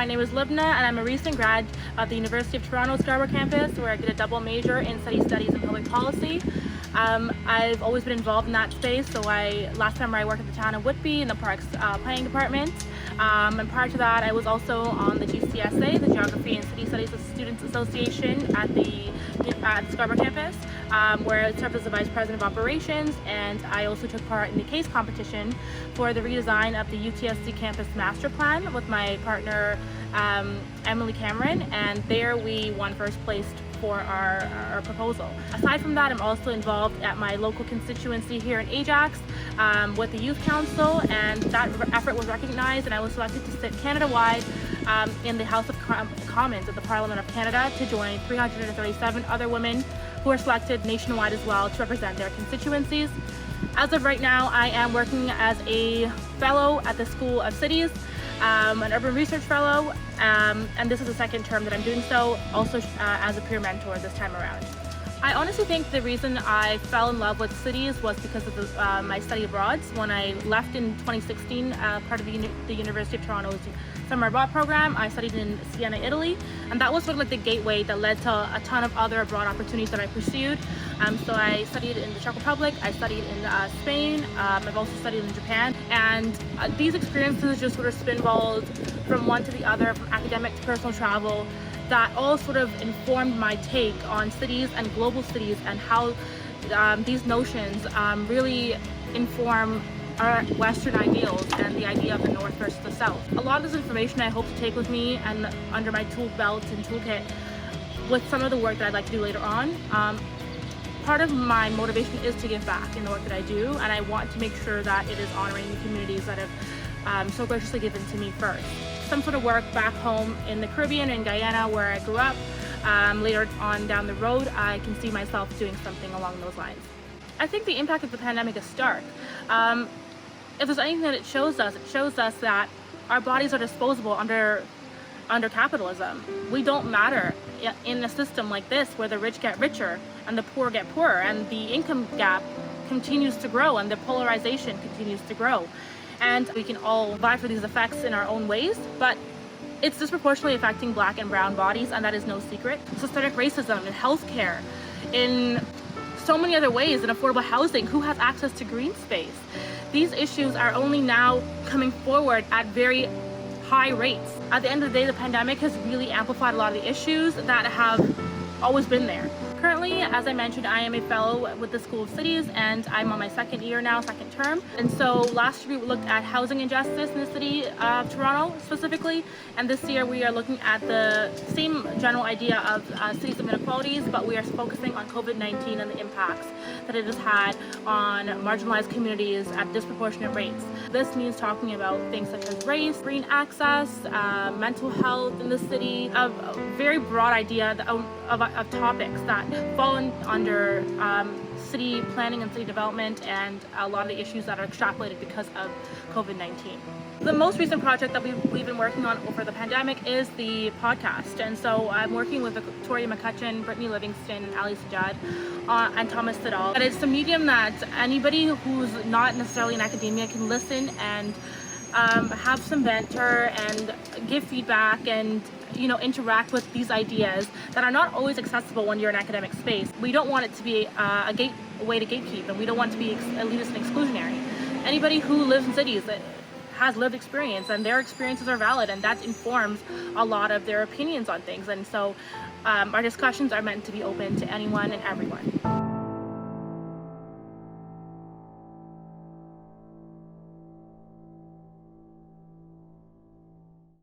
name is Lubna, and I'm a recent grad of the University of Toronto Scarborough campus, where I did a double major in studies and public policy. I've always been involved in that space, so last summer I worked at the Town of Whitby in the Parks Planning Department, and prior to that I was also on the GCSA, the Geography and City Studies Students Association at the Scarborough campus, where I served as the Vice President of Operations, and I also took part in the case competition for the redesign of the UTSC campus master plan with my partner Emily Cameron, and there we won first place for our proposal. Aside from that, I'm also involved at my local constituency here in Ajax with the Youth Council, and that effort was recognized, and I was selected to sit Canada-wide in the House of Commons at the Parliament of Canada to join 337 other women who are selected nationwide as well to represent their constituencies. As of right now, I am working as a fellow at the School of Cities, an urban research fellow, and this is the second term that I'm doing so, also as a peer mentor this time around. I honestly think the reason I fell in love with cities was because of my study abroad. When I left in 2016, part of the University of Toronto's summer abroad program, I studied in Siena, Italy, and that was sort of like the gateway that led to a ton of other abroad opportunities that I pursued. So I studied in the Czech Republic, I studied in Spain, I've also studied in Japan, and these experiences just sort of spinballed from one to the other, from academic to personal travel, that all sort of informed my take on cities and global cities, and how these notions really inform our Western ideals and the idea of the North versus the South. A lot of this information I hope to take with me and under my tool belt and toolkit with some of the work that I'd like to do later on. Part of my motivation is to give back in the work that I do, and I want to make sure that it is honoring the communities that have so graciously given to me first. Some sort of work back home in the Caribbean, in Guyana, where I grew up. Later on down the road, I can see myself doing something along those lines. I think the impact of the pandemic is stark. If there's anything that it shows us that our bodies are disposable under capitalism. We don't matter in a system like this, where the rich get richer and the poor get poorer, and the income gap continues to grow and the polarization continues to grow. And we can all vie for these effects in our own ways, but it's disproportionately affecting Black and brown bodies, and that is no secret. Systemic racism in healthcare, in so many other ways, in affordable housing, who has access to green space. These issues are only now coming forward at very high rates. At the end of the day, the pandemic has really amplified a lot of the issues that have always been there. Currently, as I mentioned, I am a fellow with the School of Cities, and I'm on my second year now, second term. And so last year we looked at housing injustice in the city of Toronto specifically, and this year we are looking at the same general idea of cities of inequalities, but we are focusing on COVID-19 and the impacts that it has had on marginalized communities at disproportionate rates. This means talking about things such as race, green access, mental health in the city, a very broad idea of topics that fall under city planning and city development, and a lot of the issues that are extrapolated because of COVID-19. The most recent project that we've been working on over the pandemic is the podcast, and so I'm working with Victoria McCutcheon, Brittany Livingston, and Ali Sajjad, and Thomas Siddall. And it's a medium that anybody who's not necessarily in academia can listen and have some banter and give feedback and interact with these ideas that are not always accessible when you're in academic space. We don't want it to be a way to gatekeep, and we don't want to be elitist and exclusionary. Anybody who lives in cities that has lived experience, and their experiences are valid, and that informs a lot of their opinions on things. And so our discussions are meant to be open to anyone and everyone.